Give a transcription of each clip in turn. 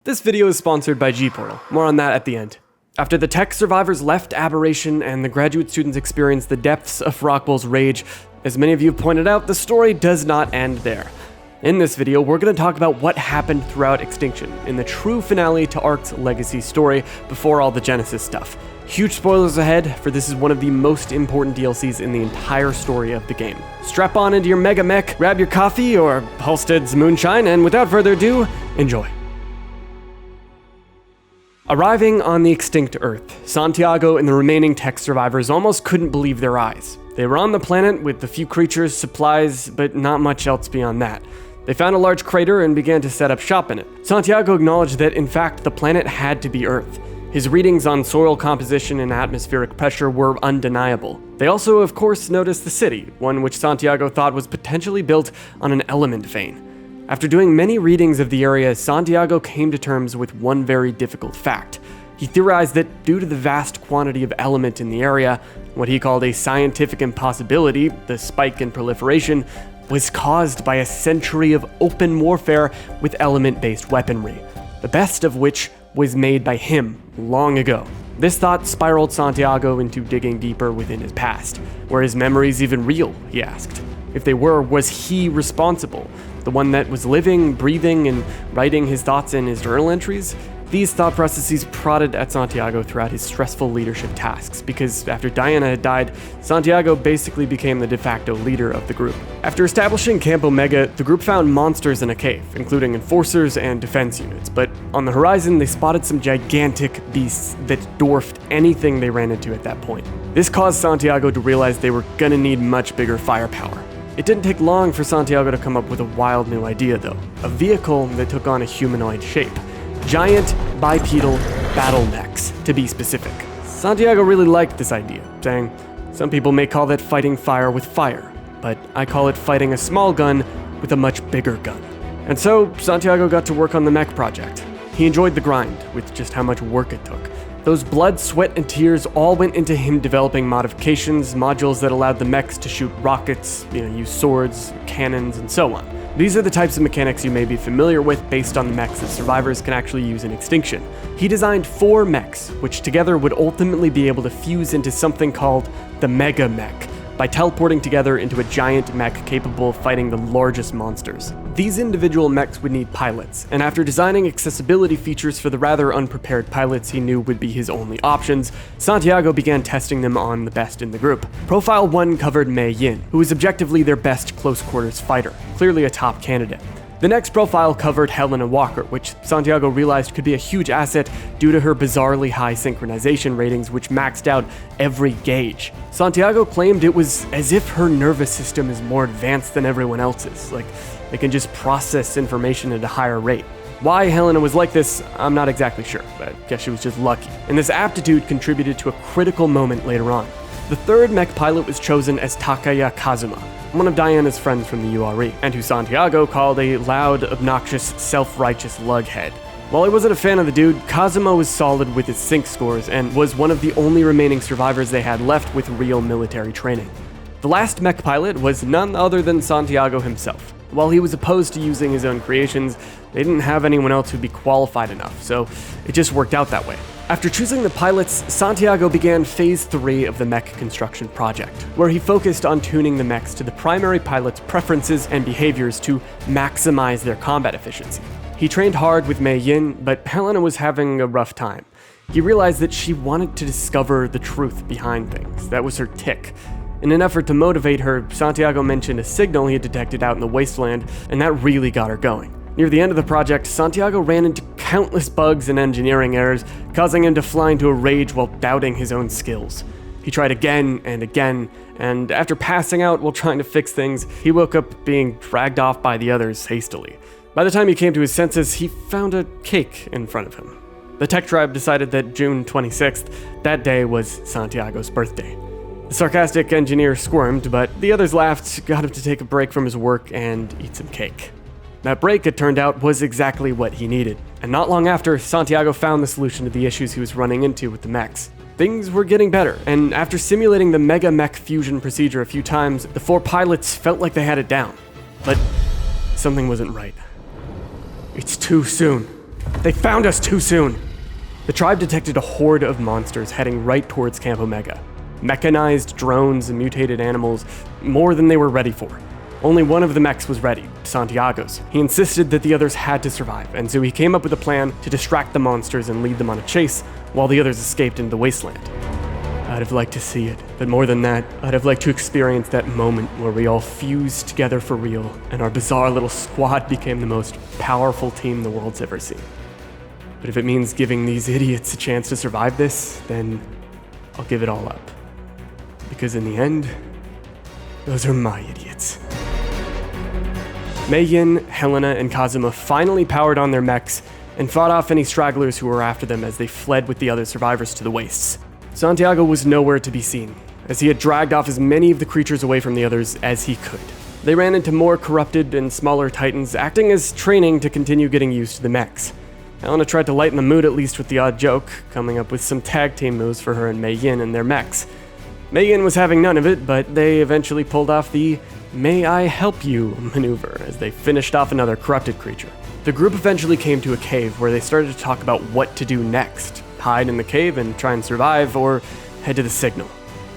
This video is sponsored by G-Portal, more on that at the end. After the tech survivors left Aberration and the graduate students experienced the depths of Rockwell's rage, as many of you have pointed out, the story does not end there. In this video, we're going to talk about what happened throughout Extinction, in the true finale to ARK's legacy story, before all the Genesis stuff. Huge spoilers ahead, for this is one of the most important DLCs in the entire story of the game. Strap on into your mega mech, grab your coffee or Halstead's moonshine, and without further ado, enjoy. Arriving on the extinct Earth, Santiago and the remaining tech survivors almost couldn't believe their eyes. They were on the planet with a few creatures, supplies, but not much else beyond that. They found a large crater and began to set up shop in it. Santiago acknowledged that, in fact, the planet had to be Earth. His readings on soil composition and atmospheric pressure were undeniable. They also, of course, noticed the city, one which Santiago thought was potentially built on an element vein. After doing many readings of the area, Santiago came to terms with one very difficult fact. He theorized that due to the vast quantity of element in the area, what he called a scientific impossibility, the spike in proliferation, was caused by a century of open warfare with element-based weaponry, the best of which was made by him long ago. This thought spiraled Santiago into digging deeper within his past. Were his memories even real, he asked. If they were, was he responsible? The one that was living, breathing, and writing his thoughts in his journal entries? These thought processes prodded at Santiago throughout his stressful leadership tasks, because after Diana had died, Santiago basically became the de facto leader of the group. After establishing Camp Omega, the group found monsters in a cave, including enforcers and defense units, but on the horizon they spotted some gigantic beasts that dwarfed anything they ran into at that point. This caused Santiago to realize they were gonna need much bigger firepower. It didn't take long for Santiago to come up with a wild new idea though, a vehicle that took on a humanoid shape. Giant, bipedal battle mechs, to be specific. Santiago really liked this idea, saying, "Some people may call that fighting fire with fire, but I call it fighting a small gun with a much bigger gun." And so, Santiago got to work on the mech project. He enjoyed the grind, with just how much work it took. Those blood, sweat, and tears all went into him developing modifications, modules that allowed the mechs to shoot rockets, use swords, cannons, and so on. These are the types of mechanics you may be familiar with based on the mechs that survivors can actually use in Extinction. He designed 4 mechs, which together would ultimately be able to fuse into something called the Mega Mech, by teleporting together into a giant mech capable of fighting the largest monsters. These individual mechs would need pilots, and after designing accessibility features for the rather unprepared pilots he knew would be his only options, Santiago began testing them on the best in the group. Profile 1 covered Mei-Yin, who was objectively their best close-quarters fighter, clearly a top candidate. The next profile covered Helena Walker, which Santiago realized could be a huge asset due to her bizarrely high synchronization ratings, which maxed out every gauge. Santiago claimed it was as if her nervous system is more advanced than everyone else's, like they can just process information at a higher rate. Why Helena was like this, I'm not exactly sure, but I guess she was just lucky. And this aptitude contributed to a critical moment later on. The third mech pilot was chosen as Takaya Kazuma, one of Diana's friends from the URE, and who Santiago called a loud, obnoxious, self-righteous lughead. While I wasn't a fan of the dude, Kazuma was solid with his sync scores and was one of the only remaining survivors they had left with real military training. The last mech pilot was none other than Santiago himself. While he was opposed to using his own creations, they didn't have anyone else who'd be qualified enough, so it just worked out that way. After choosing the pilots, Santiago began Phase 3 of the mech construction project, where he focused on tuning the mechs to the primary pilot's preferences and behaviors to maximize their combat efficiency. He trained hard with Mei-Yin, but Helena was having a rough time. He realized that she wanted to discover the truth behind things. That was her tick. In an effort to motivate her, Santiago mentioned a signal he had detected out in the wasteland, and that really got her going. Near the end of the project, Santiago ran into countless bugs and engineering errors, causing him to fly into a rage while doubting his own skills. He tried again and again, and after passing out while trying to fix things, he woke up being dragged off by the others hastily. By the time he came to his senses, he found a cake in front of him. The tech tribe decided that June 26th, that day was Santiago's birthday. The sarcastic engineer squirmed, but the others laughed, got him to take a break from his work and eat some cake. That break, it turned out, was exactly what he needed. And not long after, Santiago found the solution to the issues he was running into with the mechs. Things were getting better, and after simulating the Mega Mech fusion procedure a few times, the 4 pilots felt like they had it down. But something wasn't right. It's too soon. They found us too soon! The tribe detected a horde of monsters heading right towards Camp Omega. Mechanized drones and mutated animals, more than they were ready for. Only one of the mechs was ready, Santiago's. He insisted that the others had to survive, and so he came up with a plan to distract the monsters and lead them on a chase while the others escaped into the wasteland. I'd have liked to see it, but more than that, I'd have liked to experience that moment where we all fused together for real, and our bizarre little squad became the most powerful team the world's ever seen. But if it means giving these idiots a chance to survive this, then I'll give it all up. Because in the end, those are my idiots. Mei-Yin, Helena, and Kazuma finally powered on their mechs and fought off any stragglers who were after them as they fled with the other survivors to the wastes. Santiago was nowhere to be seen, as he had dragged off as many of the creatures away from the others as he could. They ran into more corrupted and smaller titans, acting as training to continue getting used to the mechs. Helena tried to lighten the mood at least with the odd joke, coming up with some tag team moves for her and Mei-Yin and their mechs. Mei-Yin was having none of it, but they eventually pulled off the "May I help you" maneuver as they finished off another corrupted creature. The group eventually came to a cave where they started to talk about what to do next: hide in the cave and try and survive, or head to the signal.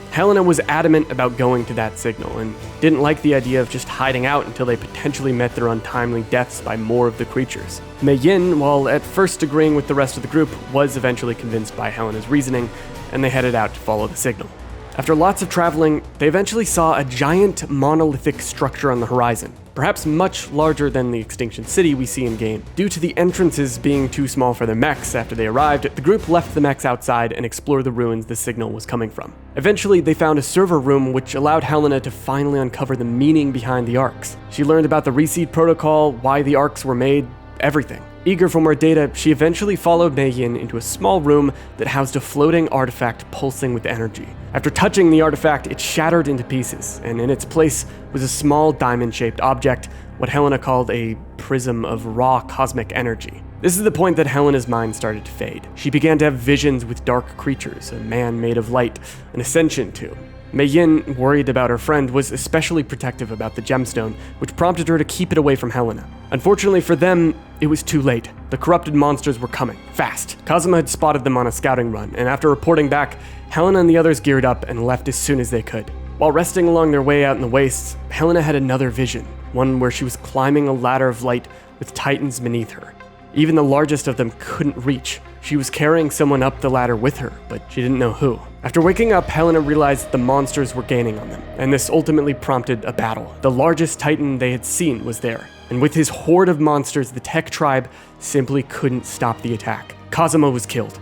Helena was adamant about going to that signal and didn't like the idea of just hiding out until they potentially met their untimely deaths by more of the creatures. Mei-Yin, while at first agreeing with the rest of the group, was eventually convinced by Helena's reasoning, and they headed out to follow the signal. After lots of traveling, they eventually saw a giant monolithic structure on the horizon, perhaps much larger than the Extinction City we see in-game. Due to the entrances being too small for their mechs after they arrived, the group left the mechs outside and explored the ruins the signal was coming from. Eventually, they found a server room which allowed Helena to finally uncover the meaning behind the ARKs. She learned about the reseed protocol, why the ARKs were made, everything. Eager for more data, she eventually followed Mei-Yin into a small room that housed a floating artifact pulsing with energy. After touching the artifact, it shattered into pieces, and in its place was a small diamond-shaped object, what Helena called a prism of raw cosmic energy. This is the point that Helena's mind started to fade. She began to have visions with dark creatures, a man made of light, an ascension tomb. Mei-Yin, worried about her friend, was especially protective about the gemstone, which prompted her to keep it away from Helena. Unfortunately for them, it was too late. The corrupted monsters were coming, fast. Kazuma had spotted them on a scouting run, and after reporting back, Helena and the others geared up and left as soon as they could. While resting along their way out in the wastes, Helena had another vision, one where she was climbing a ladder of light with titans beneath her. Even the largest of them couldn't reach. She was carrying someone up the ladder with her, but she didn't know who. After waking up, Helena realized the monsters were gaining on them, and this ultimately prompted a battle. The largest titan they had seen was there, and with his horde of monsters, the Tech tribe simply couldn't stop the attack. Kazuma was killed.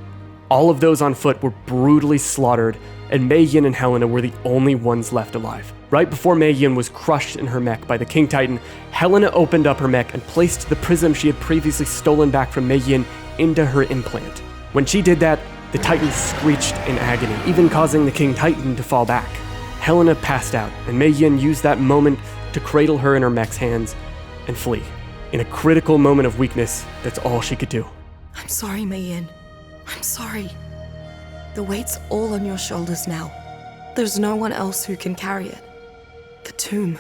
All of those on foot were brutally slaughtered, and Mei-Yin and Helena were the only ones left alive. Right before Mei-Yin was crushed in her mech by the King Titan, Helena opened up her mech and placed the prism she had previously stolen back from Mei-Yin into her implant. When she did that, the Titan screeched in agony, even causing the King Titan to fall back. Helena passed out, and Mei-Yin used that moment to cradle her in her mech's hands and flee. In a critical moment of weakness, that's all she could do. I'm sorry, Mei-Yin. I'm sorry. The weight's all on your shoulders now. There's no one else who can carry it. The tomb.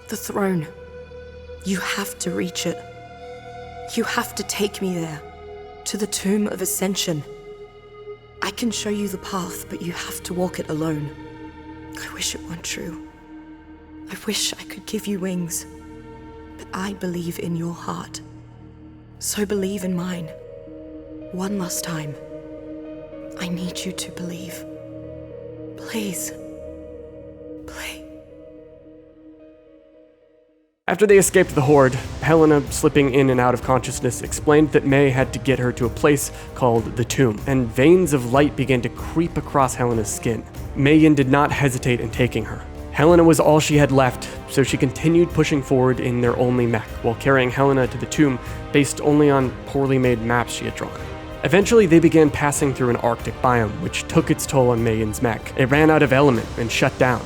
The throne. You have to reach it. You have to take me there. To the Tomb of Ascension. I can show you the path, but you have to walk it alone. I wish it weren't true. I wish I could give you wings. But I believe in your heart. So believe in mine. One last time. I need you to believe. Please. Please. After they escaped the horde, Helena, slipping in and out of consciousness, explained that Mei had to get her to a place called the Tomb, and veins of light began to creep across Helena's skin. Mei-Yin did not hesitate in taking her. Helena was all she had left, so she continued pushing forward in their only mech, while carrying Helena to the tomb based only on poorly made maps she had drawn. Eventually, they began passing through an Arctic biome, which took its toll on Mei-Yin's mech. It ran out of element and shut down.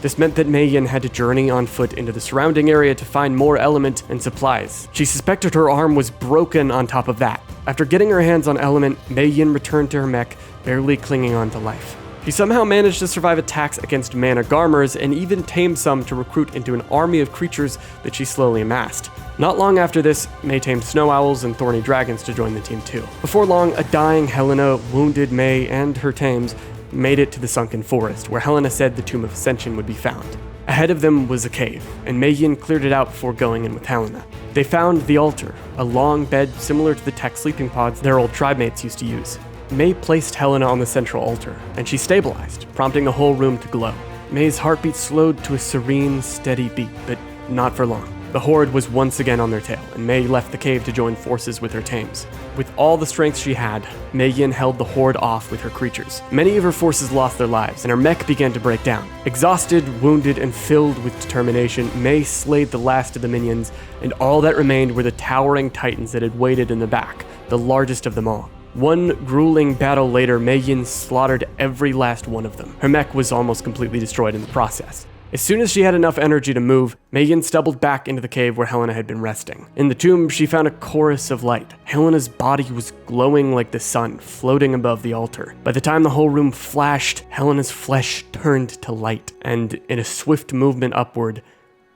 This meant that Mei-Yin had to journey on foot into the surrounding area to find more element and supplies. She suspected her arm was broken on top of that. After getting her hands on element, Mei-Yin returned to her mech, barely clinging on to life. She somehow managed to survive attacks against mana garmers and even tamed some to recruit into an army of creatures that she slowly amassed. Not long after this, Mei tamed snow owls and thorny dragons to join the team too. Before long, a dying Helena, wounded Mei, and her tames made it to the sunken forest, where Helena said the Tomb of Ascension would be found. Ahead of them was a cave, and Mei-Yin cleared it out before going in with Helena. They found the altar, a long bed similar to the tech sleeping pods their old tribe mates used to use. Mei placed Helena on the central altar, and she stabilized, prompting the whole room to glow. Mei's heartbeat slowed to a serene, steady beat, but not for long. The Horde was once again on their tail, and Mei left the cave to join forces with her tames. With all the strength she had, Mei-Yin held the Horde off with her creatures. Many of her forces lost their lives, and her mech began to break down. Exhausted, wounded, and filled with determination, Mei slayed the last of the minions, and all that remained were the towering titans that had waited in the back, the largest of them all. One grueling battle later, Mei-Yin slaughtered every last one of them. Her mech was almost completely destroyed in the process. As soon as she had enough energy to move, Mei-Yin stumbled back into the cave where Helena had been resting. In the tomb, she found a chorus of light. Helena's body was glowing like the sun, floating above the altar. By the time the whole room flashed, Helena's flesh turned to light, and in a swift movement upward,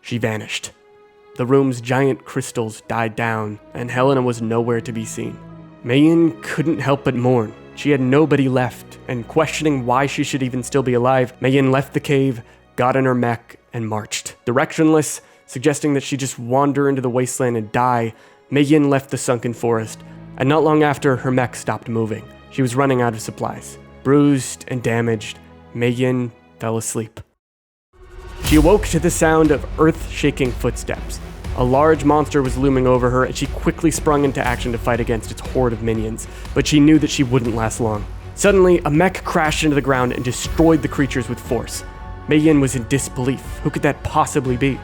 she vanished. The room's giant crystals died down, and Helena was nowhere to be seen. Mei-Yin couldn't help but mourn. She had nobody left, and questioning why she should even still be alive, Mei-Yin left the cave, got in her mech, and marched. Directionless, suggesting that she just wander into the wasteland and die, Mei-Yin left the sunken forest, and not long after, her mech stopped moving. She was running out of supplies. Bruised and damaged, Mei-Yin fell asleep. She awoke to the sound of earth-shaking footsteps. A large monster was looming over her, and she quickly sprung into action to fight against its horde of minions, but she knew that she wouldn't last long. Suddenly, a mech crashed into the ground and destroyed the creatures with force. Mei-Yin was in disbelief. Who could that possibly be?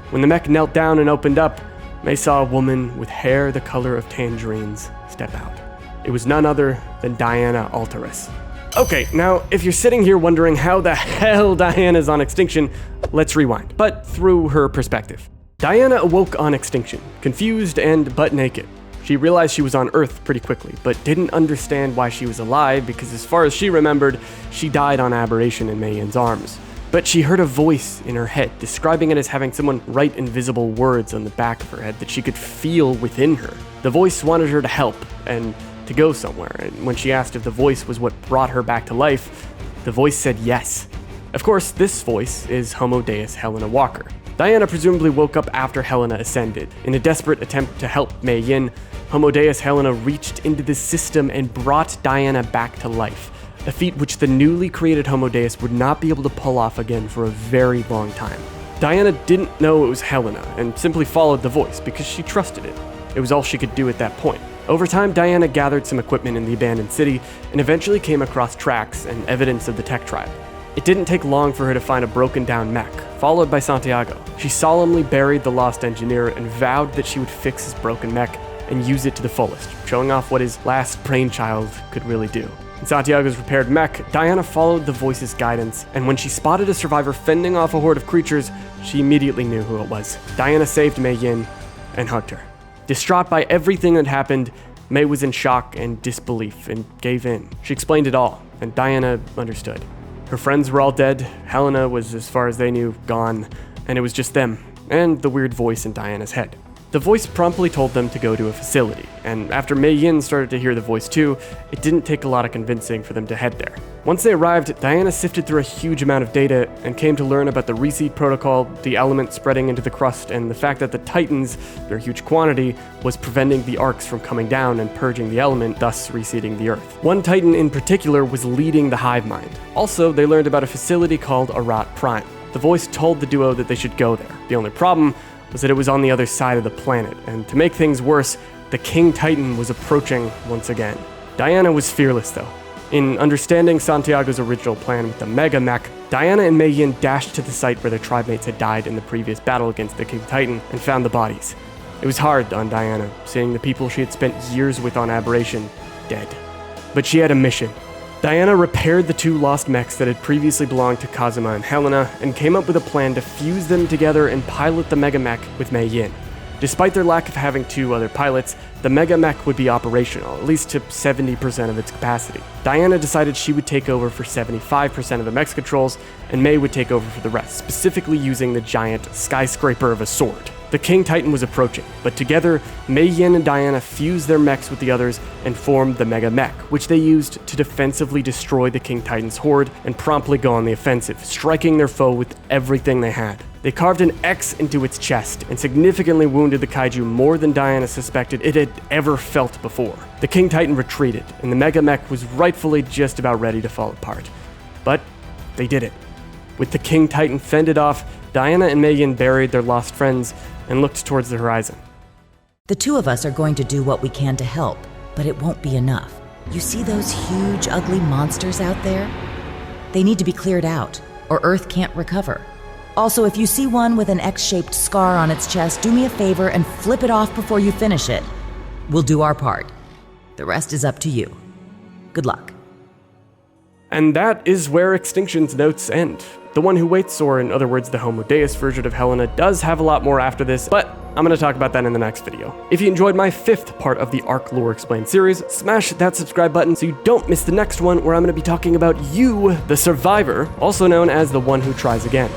When the mech knelt down and opened up, Mei saw a woman with hair the color of tangerines step out. It was none other than Diana Alteris. Okay, now, if you're sitting here wondering how the hell Diana's on Extinction, let's rewind, but through her perspective. Diana awoke on Extinction, confused and butt naked. She realized she was on Earth pretty quickly, but didn't understand why she was alive because as far as she remembered, she died on Aberration in Mei-Yin's arms. But she heard a voice in her head, describing it as having someone write invisible words on the back of her head that she could feel within her. The voice wanted her to help and to go somewhere, and when she asked if the voice was what brought her back to life, the voice said yes. Of course, this voice is Homo Deus Helena Walker. Diana presumably woke up after Helena ascended. In a desperate attempt to help Mei-Yin, Homo Deus Helena reached into the system and brought Diana back to life. A feat which the newly created Homo Deus would not be able to pull off again for a very long time. Diana didn't know it was Helena and simply followed the voice because she trusted it. It was all she could do at that point. Over time, Diana gathered some equipment in the abandoned city and eventually came across tracks and evidence of the tech tribe. It didn't take long for her to find a broken down mech, followed by Santiago. She solemnly buried the lost engineer and vowed that she would fix his broken mech and use it to the fullest, showing off what his last brainchild could really do. In Santiago's repaired mech, Diana followed the voice's guidance, and when she spotted a survivor fending off a horde of creatures, she immediately knew who it was. Diana saved Mei-Yin and hugged her. Distraught by everything that happened, Mei was in shock and disbelief and gave in. She explained it all, and Diana understood. Her friends were all dead, Helena was, as far as they knew, gone, and it was just them, and the weird voice in Diana's head. The voice promptly told them to go to a facility, and after Mei-Yin started to hear the voice too, it didn't take a lot of convincing for them to head there. Once they arrived, Diana sifted through a huge amount of data and came to learn about the reseed protocol, the element spreading into the crust, and the fact that the Titans, their huge quantity, was preventing the ARKs from coming down and purging the element, thus reseeding the Earth. One Titan in particular was leading the hive mind. Also, they learned about a facility called Arat Prime. The voice told the duo that they should go there. The only problem was that it was on the other side of the planet, and to make things worse, the King Titan was approaching once again. Diana was fearless though. In understanding Santiago's original plan with the Mega Mech, Diana and Mei-Yin dashed to the site where their tribe mates had died in the previous battle against the King Titan and found the bodies. It was hard on Diana, seeing the people she had spent years with on Aberration dead. But she had a mission. Diana repaired the two lost mechs that had previously belonged to Kazuma and Helena and came up with a plan to fuse them together and pilot the Mega Mech with Mei-Yin. Despite their lack of having two other pilots, the Mega Mech would be operational, at least to 70% of its capacity. Diana decided she would take over for 75% of the mech's controls, and Mei would take over for the rest, specifically using the giant skyscraper of a sword. The King Titan was approaching, but together, Mei-Yin and Diana fused their mechs with the others and formed the Mega Mech, which they used to defensively destroy the King Titan's horde and promptly go on the offensive, striking their foe with everything they had. They carved an X into its chest and significantly wounded the kaiju more than Diana suspected it had ever felt before. The King Titan retreated, and the Mega Mech was rightfully just about ready to fall apart. But they did it. With the King Titan fended off, Diana and Mei-Yin buried their lost friends and looked towards the horizon. The two of us are going to do what we can to help, but it won't be enough. You see those huge, ugly monsters out there? They need to be cleared out, or Earth can't recover. Also, if you see one with an X-shaped scar on its chest, do me a favor and flip it off before you finish it. We'll do our part. The rest is up to you. Good luck. And that is where Extinction's notes end. The One Who Waits, or in other words, the Homo Deus version of Helena, does have a lot more after this, but I'm going to talk about that in the next video. If you enjoyed my 5th part of the ARK Lore Explained series, smash that subscribe button so you don't miss the next one, where I'm going to be talking about you, the survivor, also known as the One Who Tries Again.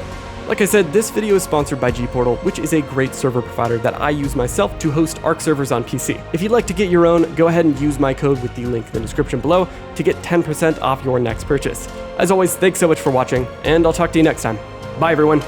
Like I said, this video is sponsored by Gportal, which is a great server provider that I use myself to host ARK servers on PC. If you'd like to get your own, go ahead and use my code with the link in the description below to get 10% off your next purchase. As always, thanks so much for watching, and I'll talk to you next time. Bye everyone!